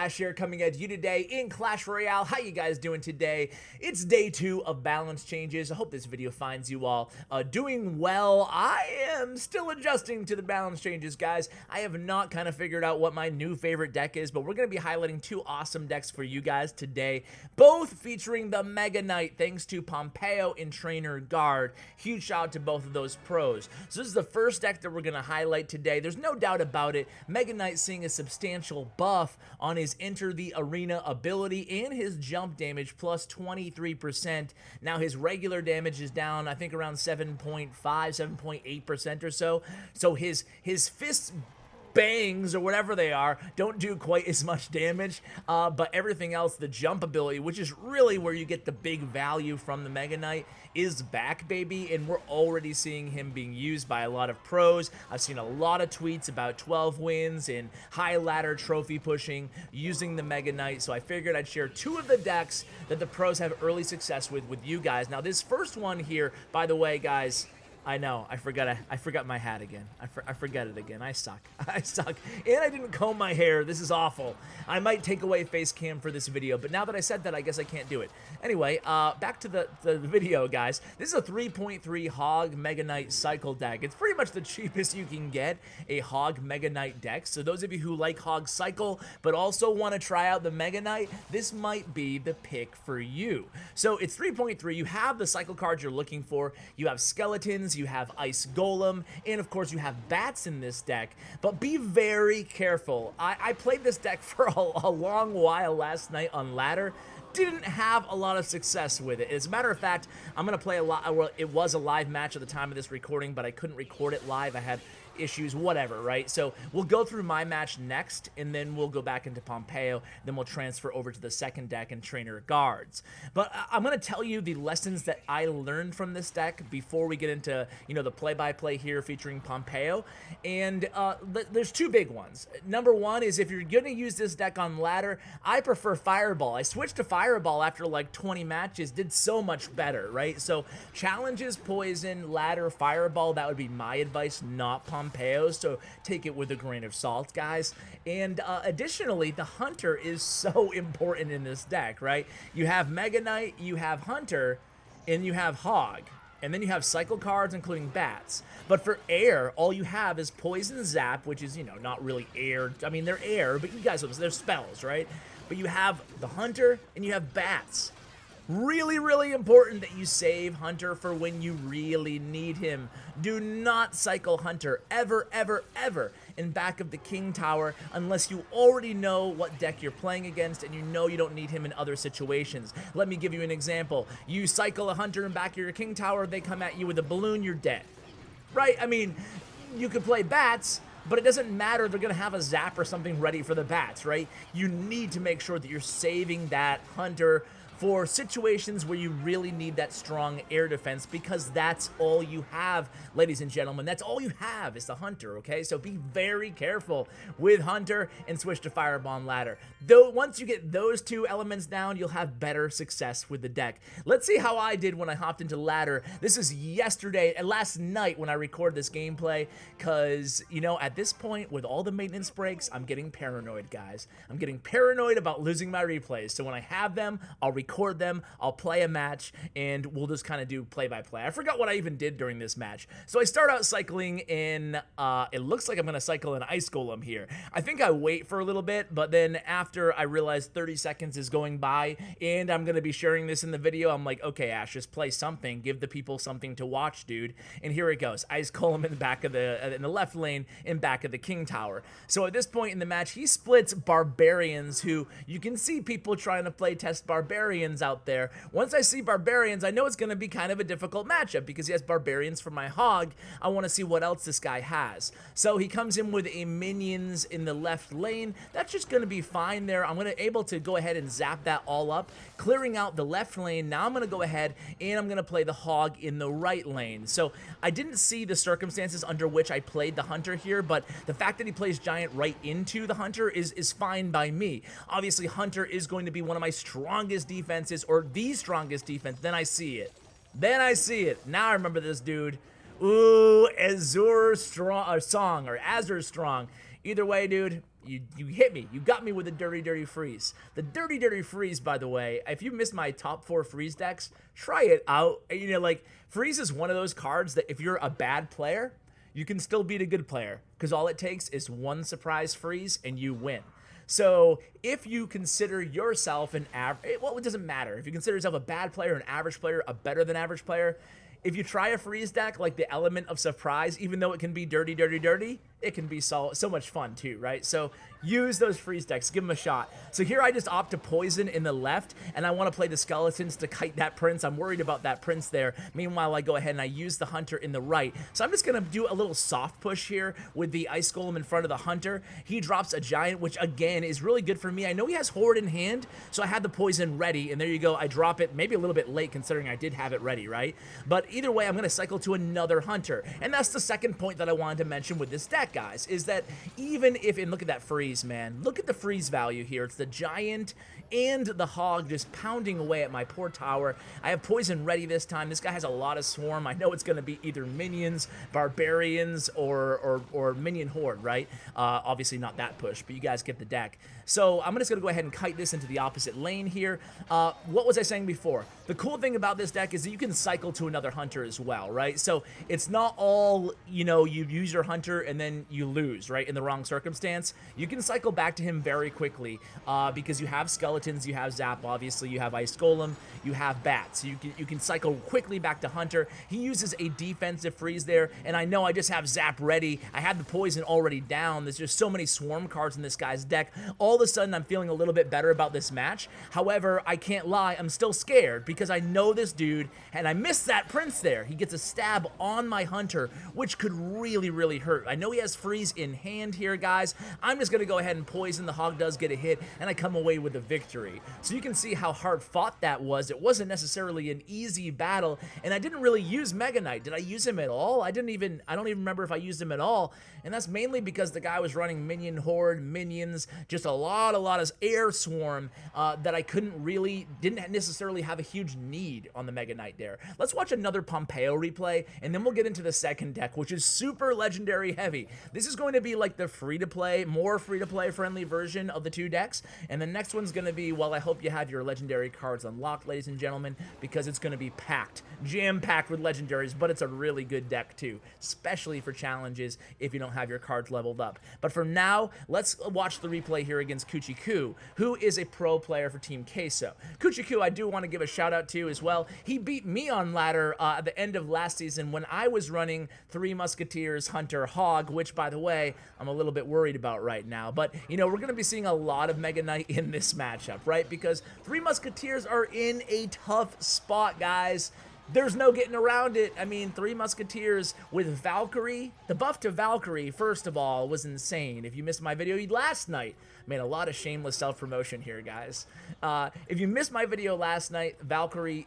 Klasher coming at you today in Clash Royale. How you guys doing today? It's day 2 of balance changes. I hope this video finds you all doing well. I am still adjusting to the balance changes, guys. I have not kind of figured out what my new favorite deck is, but we're going to be highlighting 2 awesome decks for you guys today, both featuring the Mega Knight thanks to Pompeyo and Trainer Guard. Huge shout out to both of those pros. So this is the first deck that we're going to highlight today. There's no doubt about it. Mega Knight seeing a substantial buff on his Enter the Arena ability and his jump damage plus 23%. Now his regular damage is down, I think, around 7.5, 7.8% or so. So his fists bangs or whatever they are don't do quite as much damage, but everything else, the jump ability, which is really where you get the big value from the Mega Knight, is back, baby, and we're already seeing him being used by a lot of pros. I've seen a lot of tweets about 12 wins and high ladder trophy pushing using the Mega Knight, so I figured I'd share 2 of the decks that the pros have early success with you guys. Now this first one here, by the way, guys, I know, I forgot my hat again. I forget it again. I suck. I suck. And I didn't comb my hair. This is awful. I might take away face cam for this video, but now that I said that, I guess I can't do it. Anyway, back to the video, guys. This is a 3.3 Hog Mega Knight cycle deck. It's pretty much the cheapest you can get a Hog Mega Knight deck. So those of you who like Hog Cycle, but also want to try out the Mega Knight, this might be the pick for you. So it's 3.3. You have the cycle cards you're looking for. You have skeletons, you have Ice Golem, and of course you have bats in this deck, but be very careful. I played this deck for a long while last night on ladder. Didn't have a lot of success with it. As a matter of fact, I'm going to play a lot. Well, it was a live match at the time of this recording, but I couldn't record it live. I had issues, whatever, right? So we'll go through my match next, and then we'll go back into Pompeyo, then we'll transfer over to the second deck and Trainer Guards. But I'm going to tell you the lessons that I learned from this deck before we get into, you know, the play-by-play here featuring Pompeyo, and there's 2 big ones. Number 1 is if you're going to use this deck on ladder, I prefer Fireball. I switched to Fireball after like 20 matches, did so much better, right? So challenges, Poison, ladder, Fireball, that would be my advice, not Pompeyo. So take it with a grain of salt, guys. And additionally, the Hunter is so important in this deck, right? You have Mega Knight, you have Hunter, and you have Hog. And then you have cycle cards, including bats. But for air, all you have is Poison Zap, which is, you know, not really air. I mean, they're air, but you guys, they're spells, right? But you have the Hunter, and you have bats. Really, really important that you save Hunter for when you really need him. Do not cycle Hunter ever, ever, ever in back of the King Tower unless you already know what deck you're playing against and you know you don't need him in other situations. Let me give you an example. You cycle a Hunter in back of your King Tower, they come at you with a balloon, you're dead. Right? I mean, you could play bats, but it doesn't matter. They're going to have a zap or something ready for the bats, right? You need to make sure that you're saving that Hunter for situations where you really need that strong air defense, because that's all you have, ladies and gentlemen. That's all you have is the Hunter, okay? So be very careful with Hunter and switch to Fireball ladder. Though once you get those 2 elements down, you'll have better success with the deck. Let's see how I did when I hopped into ladder. This is yesterday and last night when I recorded this gameplay, because, you know, at this point with all the maintenance breaks, I'm getting paranoid, guys. I'm getting paranoid about losing my replays. So when I have them, I'll record them, I'll play a match, and we'll just kind of do play-by-play. I forgot what I even did during this match. So I start out cycling in, it looks like I'm going to cycle an Ice Golem here. I think I wait for a little bit, but then after I realize 30 seconds is going by, and I'm going to be sharing this in the video, I'm like, okay, Ash, just play something. Give the people something to watch, dude. And here it goes. Ice Golem in the back of in the left lane, in back of the King Tower. So at this point in the match, he splits Barbarians, who you can see people trying to play test Barbarians out there. Once I see Barbarians, I know it's going to be kind of a difficult matchup because he has Barbarians for my Hog. I want to see what else this guy has. So he comes in with a Minions in the left lane. That's just going to be fine there. I'm going to able to go ahead and zap that all up, clearing out the left lane. Now I'm going to go ahead and I'm going to play the Hog in the right lane. So I didn't see the circumstances under which I played the Hunter here, but the fact that he plays Giant right into the Hunter is fine by me. Obviously, Hunter is going to be one of my strongest defenses, or the strongest defense. Then I see it. Then I see it. Now I remember this dude. Ooh, Azure Strong, or Song, or Azure Strong Either way, dude, you hit me. You got me with a dirty freeze. The dirty freeze, by the way, if you missed my top 4 freeze decks, try it out. You know, like, freeze is one of those cards that if you're a bad player, you can still beat a good player, because all it takes is one surprise freeze and you win. So if you consider yourself an average, well, it doesn't matter. If you consider yourself a bad player, an average player, a better than average player, if you try a freeze deck, like the element of surprise, even though it can be dirty, it can be so much fun too, right? So use those freeze decks, give them a shot. So here I just opt to poison in the left, and I want to play the skeletons to kite that prince. I'm worried about that prince there. Meanwhile, I go ahead and I use the hunter in the right. So I'm just going to do a little soft push here with the ice golem in front of the hunter. He drops a giant, which again is really good for me. I know he has horde in hand, so I had the poison ready, and there you go. I drop it maybe a little bit late considering I did have it ready, right? But either way, I'm going to cycle to another hunter, and that's the second point that I wanted to mention with this deck, guys, is that even if, and look at that freeze, man, look at the freeze value here. It's the giant and the hog just pounding away at my poor tower. I have poison ready this time. This guy has a lot of swarm. I know it's going to be either minions, barbarians, or minion horde, right? Obviously not that push, but you guys get the deck. So I'm just going to go ahead and kite this into the opposite lane here. What was I saying before? The cool thing about this deck is that you can cycle to another hunter as well, right? So it's not all, you know, you use your hunter and then you lose, right, in the wrong circumstance. You can cycle back to him very quickly because you have skeletons, you have zap, obviously, you have ice golem, you have bats. So you can cycle quickly back to hunter. He uses a defensive freeze there, and I know I just have zap ready. I had the poison already down. There's just so many swarm cards in this guy's deck. All of a sudden, I'm feeling a little bit better about this match. However, I can't lie, I'm still scared because I know this dude, and I missed that prince there. He gets a stab on my hunter, which could really hurt. I know he has freeze in hand here, guys. I'm just going to go ahead and poison. The hog does get a hit, and I come away with a victory. So you can see how hard fought that was. It wasn't necessarily an easy battle, and I didn't really use Mega Knight. Did I use him at all? I don't even remember if I used him at all, and that's mainly because the guy was running minion horde, minions, just a lot of air swarm that I didn't necessarily have a huge need on the Mega Knight there. Let's watch another Pompeyo replay, and then we'll get into the second deck, which is super legendary heavy. This is going to be like the free-to-play, more free-to-play friendly version of the two decks, and the next one's going to be, well, I hope you have your legendary cards unlocked, ladies and gentlemen, because it's going to be packed, jam-packed with legendaries, but it's a really good deck too, especially for challenges if you don't have your cards leveled up. But for now, let's watch the replay here against Kuchiku, who is a pro player for Team Queso. Kuchiku, I do want to give a shout out to as well. He beat me on ladder at the end of last season when I was running Three Musketeers, Hunter, Hog, which, by the way, I'm a little bit worried about right now. But, you know, we're going to be seeing a lot of Mega Knight in this matchup, right? Because Three Musketeers are in a tough spot, guys. There's no getting around it. I mean, Three Musketeers with Valkyrie. The buff to Valkyrie, first of all, was insane. If you missed my video last night, made a lot of shameless self-promotion here, guys. If you missed my video last night, Valkyrie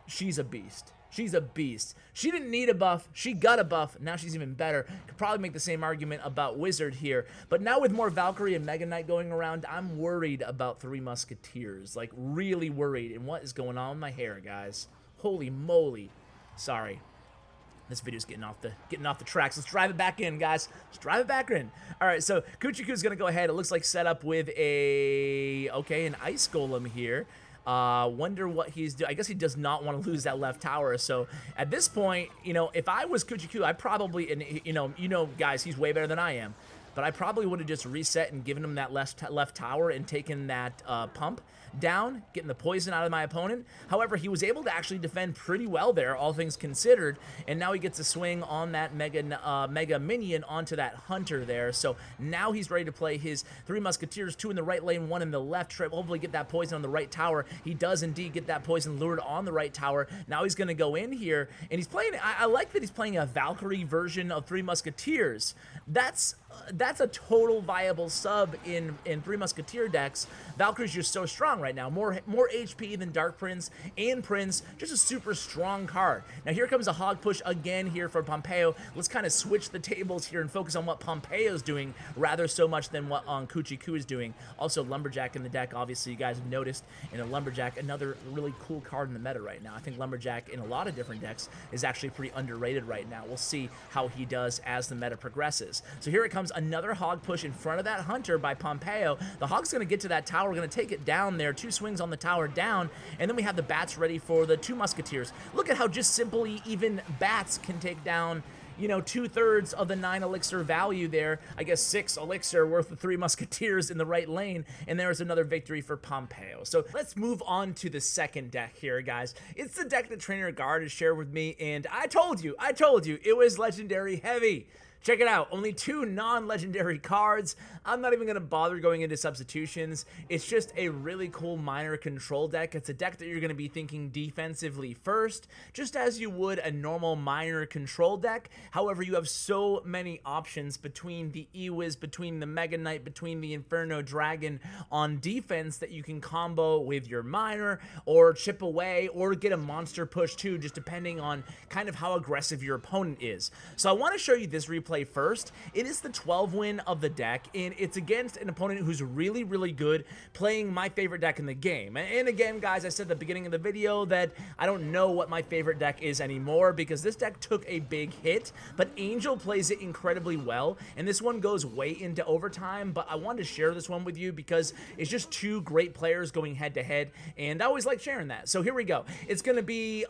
she's a beast. She's a beast. She didn't need a buff. She got a buff. Now she's even better. Could probably make the same argument about Wizard here. But now with more Valkyrie and Mega Knight going around, I'm worried about Three Musketeers. Like, really worried. And what is going on with my hair, guys? Holy moly. Sorry. This video's getting off the tracks. Let's drive it back in, guys. Let's drive it back in. All right, so Kuchiku's going to go ahead. It looks like set up with an ice golem here. Wonder what he's doing. I guess he does not want to lose that left tower. So at this point, you know, if I was Kuchiku, I probably, and you know, guys, he's way better than I am. But I probably would have just reset and given him that left tower and taken that pump down, getting the poison out of my opponent. However, he was able to actually defend pretty well there, all things considered, and now he gets a swing on that mega minion onto that hunter there. So now he's ready to play his Three Musketeers, 2 in the right lane, 1 in the left, hopefully get that poison on the right tower. He does indeed get that poison lured on the right tower. Now he's going to go in here, and he's playing, I like that he's playing a Valkyrie version of Three Musketeers. That's a total viable sub in Three Musketeer decks. Valkyrie's just so strong right now. More HP than Dark Prince and Prince. Just a super strong card. Now here comes a hog push again here for Pompeyo. Let's kind of switch the tables here and focus on what Pompeyo's doing rather so much than what Kuchiku is doing. Also Lumberjack in the deck, obviously you guys have noticed. And a Lumberjack, another really cool card in the meta right now. I think Lumberjack in a lot of different decks is actually pretty underrated right now. We'll see how he does as the meta progresses. So here it comes another another hog push in front of that hunter by Pompeyo. The hog's going to get to that tower, going to take it down there. 2 swings on the tower down, and then we have the bats ready for the 2 musketeers. Look at how just simply even bats can take down, you know, 2/3 of the 9 elixir value there. I guess 6 elixir worth of 3 musketeers in the right lane, and there's another victory for Pompeyo. So let's move on to the second deck here, guys. It's the deck that Trainer Guard has shared with me, and I told you, it was legendary heavy. Check it out, only 2 non-legendary cards. I'm not even going to bother going into substitutions. It's just a really cool miner control deck. It's a deck that you're going to be thinking defensively first, just as you would a normal miner control deck. However, you have so many options between the Ewiz, between the Mega Knight, between the Inferno Dragon on defense that you can combo with your miner or chip away or get a monster push too, just depending on kind of how aggressive your opponent is. So I want to show you this replay first. It is the 12 win of the deck, and it's against an opponent who's really, really good, playing my favorite deck in the game. And again, guys, I said at the beginning of the video that I don't know what my favorite deck is anymore because this deck took a big hit, but Angel plays it incredibly well, and this one goes way into overtime, but I wanted to share this one with you because it's just 2 great players going head to head, and I always like sharing that. So here we go. It's going to be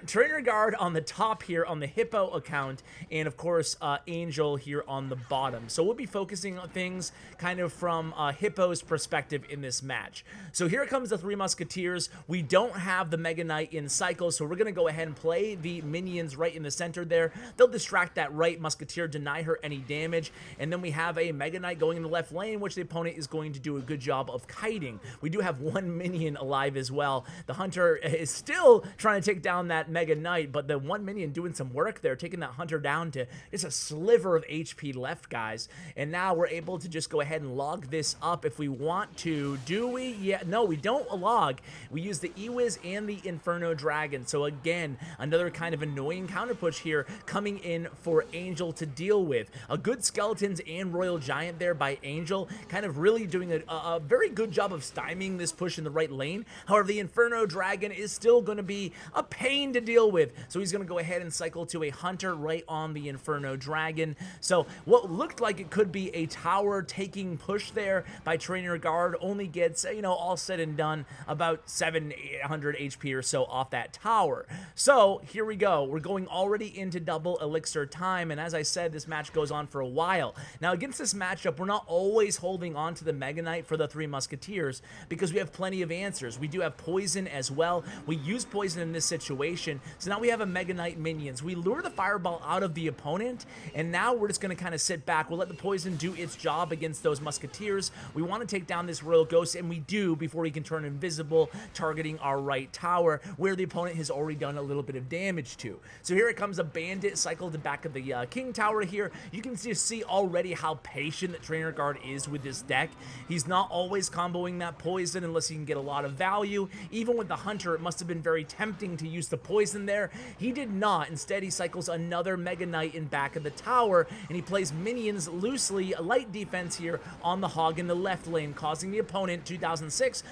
Trainer Guard on the top here on the Hippo account, and of course Angel here on the bottom. So we'll be focusing on things kind of from Hippo's perspective in this match. So here comes the 3 musketeers. We don't have the Mega Knight in cycle, so we're gonna go ahead and play the minions right in the center there. They'll distract that right musketeer, deny her any damage, and then we have a Mega Knight going in the left lane, which the opponent is going to do a good job of kiting. We do have 1 minion alive as well. The hunter is still trying to take down that Mega Knight, but the 1 minion doing some work there, taking that hunter down to just a sliver of HP left, guys. And now we're able to just go ahead and log this up if we want to. Do we? Yeah, no, we don't log. We use the Ewiz and the Inferno Dragon. So again, another kind of annoying counter push here coming in for Angel to deal with. A good Skeletons and Royal Giant there by Angel, kind of really doing a very good job of stymieing this push in the right lane. However, the Inferno Dragon is still going to be a pain to deal with. So he's going to go ahead and cycle to a hunter right on the Inferno Dragon. So what looked like it could be a tower taking push there by Trainer Guard only gets, you know, all said and done about 700 HP or so off that tower. So here we go. We're going already into double elixir time, and as I said, this match goes on for a while. Now against this matchup, we're not always holding on to the Mega Knight for the 3 musketeers because we have plenty of answers. We do have poison as well. We use poison in this situation, so now we have a Mega Knight minions. We lure the fireball out of the opponent, and now we're just going to kind of sit back. We'll let the poison do its job against those musketeers. We want to take down this Royal Ghost, and we do before he can turn invisible, targeting our right tower where the opponent has already done a little bit of damage to. So here it comes, a bandit cycle to back of the King Tower here. You can just see already how patient that Trainer Guard is with this deck. He's not always comboing that poison unless he can get a lot of value. Even with the hunter, it must have been very tempting to use the poison there. He did not. Instead, he cycles another Mega Knight in back of the tower, and he plays minions loosely, a light defense here on the hog in the left lane, causing the opponent 2006,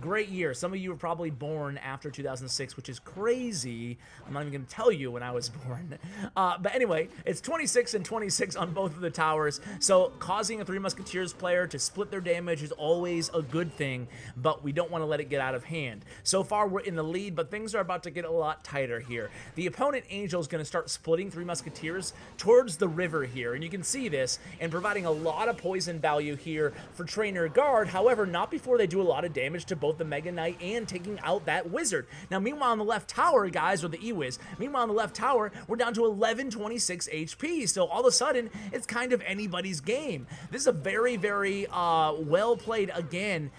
great year. Some of you were probably born after 2006, which is crazy. I'm not even going to tell you when I was born. But anyway, it's 26 and 26 on both of the towers, so causing a 3 musketeers player to split their damage is always a good thing, but we don't want to let it get out of hand. So far, we're in the lead, but things are about to get a lot tighter here. The opponent Angel is going to start splitting 3 musketeers towards the river here, and you can see this, and providing a lot of poison value here for Trainer Guard. However, not before they do a lot of damage to both the Mega Knight and taking out that wizard. Now, meanwhile, on the left tower, guys, or the Ewiz, meanwhile, on the left tower, we're down to 1126 HP, so all of a sudden, it's kind of anybody's game. This is a very, very well-played, again,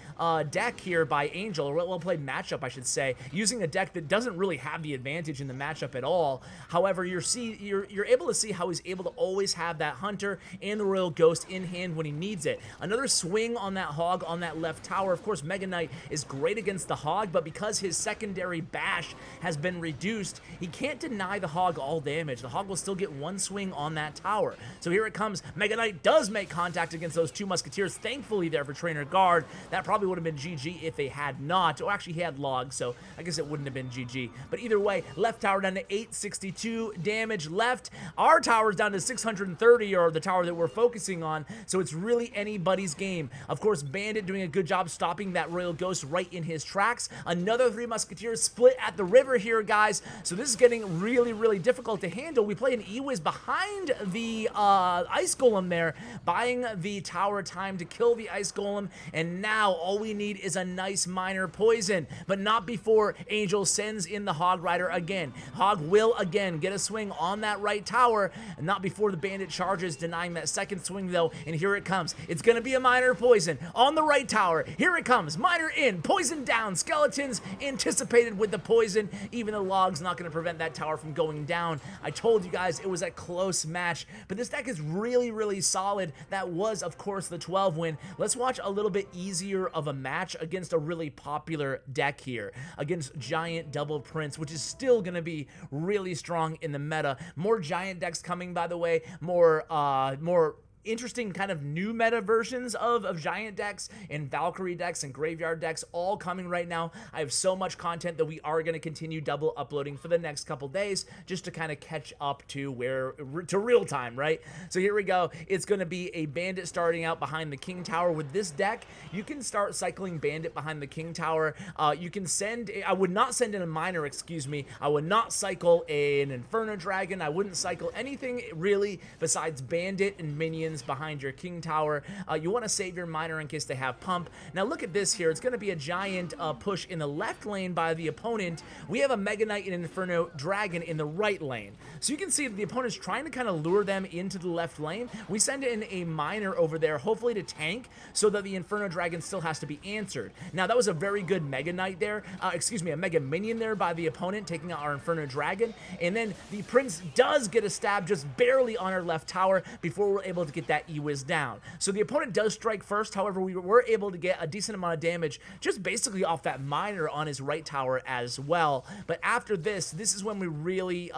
deck here by Angel, or well-played matchup, I should say, using a deck that doesn't really have the advantage in the matchup at all. However, you're able to see how he's able to always have that hunter and the Royal Ghost in hand when he needs it. Another swing on that hog on that left tower. Of course, Mega Knight is great against the hog, but because his secondary bash has been reduced, he can't deny the hog all damage. The hog will still get 1 swing on that tower. So here it comes. Mega Knight does make contact against those 2 musketeers, thankfully there for Trainer Guard. That probably would have been GG if they had not, or actually he had log, so I guess it wouldn't have been GG. But either way, left tower down to 862 damage left. Our tower's down to 630, or the tower that we're focusing on, so it's really anybody's game. Of course, Bandit doing a good job stopping that Royal Ghost right in his tracks. Another 3 Musketeers split at the river here, guys, so this is getting really, really difficult to handle. We play an E-Wiz behind the Ice Golem there, buying the tower time to kill the Ice Golem, and now all we need is a nice minor poison, but not before Angel sends in the Hog Rider again. Hog will again get a swing on that right tower, and not before the Bandit charges, denying that second swing though, and here it comes. It's gonna be a minor poison on the right tower. Here it comes, minor in, poison down. Skeletons anticipated with the poison. Even the log's not gonna prevent that tower from going down. I told you guys it was a close match, but this deck is really, really solid. That was, of course, the 12 win. Let's watch a little bit easier of a match against a really popular deck here, against Giant Double Prince, which is still gonna be really strong in the meta. More Giant decks coming, by the way, more interesting kind of new meta versions of Giant decks and Valkyrie decks and Graveyard decks all coming right now. I have so much content that we are going to continue double uploading for the next couple days just to kind of catch up to real time, right? So here we go. It's going to be a Bandit starting out behind the King Tower. With this deck, you can start cycling Bandit behind the King Tower. You can send, I would not send in a Miner, excuse me. I would not cycle an Inferno Dragon. I wouldn't cycle anything really besides Bandit and minions behind your King Tower. You want to save your Miner in case they have pump. Now look at this here. It's going to be a giant push in the left lane by the opponent. We have a Mega Knight and Inferno Dragon in the right lane. So you can see that the opponent's trying to kind of lure them into the left lane. We send in a Miner over there, hopefully to tank, so that the Inferno Dragon still has to be answered. Now that was a very good Mega Knight there, excuse me, a Mega Minion there by the opponent, taking out our Inferno Dragon. And then the Prince does get a stab just barely on our left tower before we're able to get that E-Wiz down. So the opponent does strike first, however, we were able to get a decent amount of damage just basically off that Miner on his right tower as well. But after this is when we really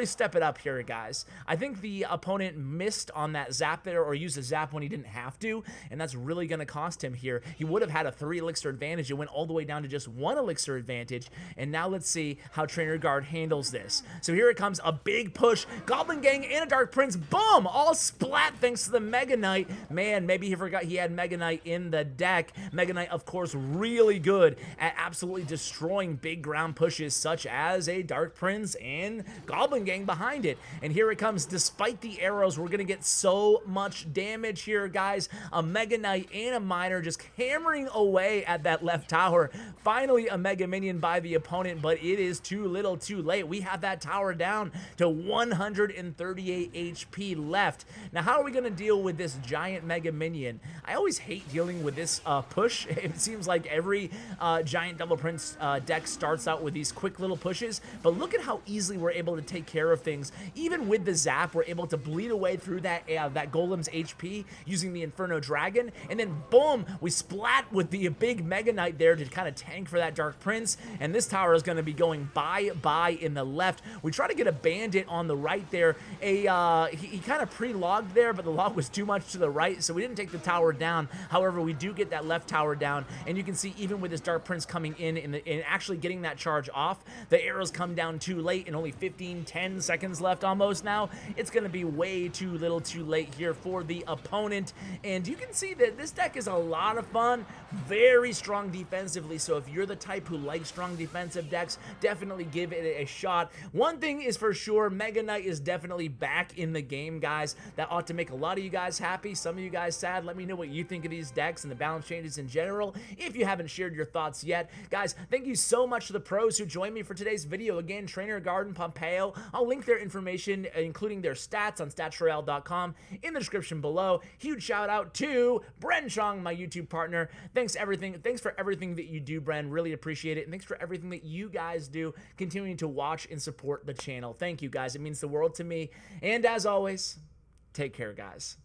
step it up here, guys. I think the opponent missed on that zap there, or used a zap when he didn't have to, and that's really going to cost him here. He would have had a 3 elixir advantage. It went all the way down to just 1 elixir advantage, and now let's see how Trainer Guard handles this. So here it comes, a big push, Goblin Gang and a Dark Prince, boom, all splat thanks to the Mega Knight. Man, maybe he forgot he had Mega Knight in the deck. Mega Knight, of course, really good at absolutely destroying big ground pushes, such as a Dark Prince and Goblin Gang behind it. And here it comes. Despite the arrows, we're gonna get so much damage here, guys. A Mega Knight and a Miner just hammering away at that left tower. Finally, a Mega Minion by the opponent, but it is too little too late. We have that tower down to 138 HP left. Now, how are we gonna deal with this giant Mega Minion? I always hate dealing with this push. It seems like every Giant Double Prince deck starts out with these quick little pushes, but look at how easily we're able to take care of things. Even with the zap, we're able to bleed away through that Golem's HP using the Inferno Dragon, and then boom, we splat with the big Mega Knight there to kind of tank for that Dark Prince, and this tower is going to be going bye-bye in the left. We try to get a Bandit on the right there. He kind of pre-logged there, but the log was too much to the right, so we didn't take the tower down. However, we do get that left tower down, and you can see even with this Dark Prince coming in and actually getting that charge off, the arrows come down too late, and only 10 seconds left almost now. It's going to be way too little too late here for the opponent, and you can see that this deck is a lot of fun, very strong defensively, so if you're the type who likes strong defensive decks, definitely give it a shot. One thing is for sure, Mega Knight is definitely back in the game, guys. That ought to make a lot of you guys happy, some of you guys sad. Let me know what you think of these decks and the balance changes in general if you haven't shared your thoughts yet. Guys, thank you so much to the pros who joined me for today's video. Again, Trainer Guard and Pompeyo. I'll link their information, including their stats, on statsroyale.com in the description below. Huge shout out to Bren Chong, my YouTube partner. Thanks for everything that you do, Bren. Really appreciate it. And thanks for everything that you guys do, continuing to watch and support the channel. Thank you, guys. It means the world to me. And as always, take care, guys.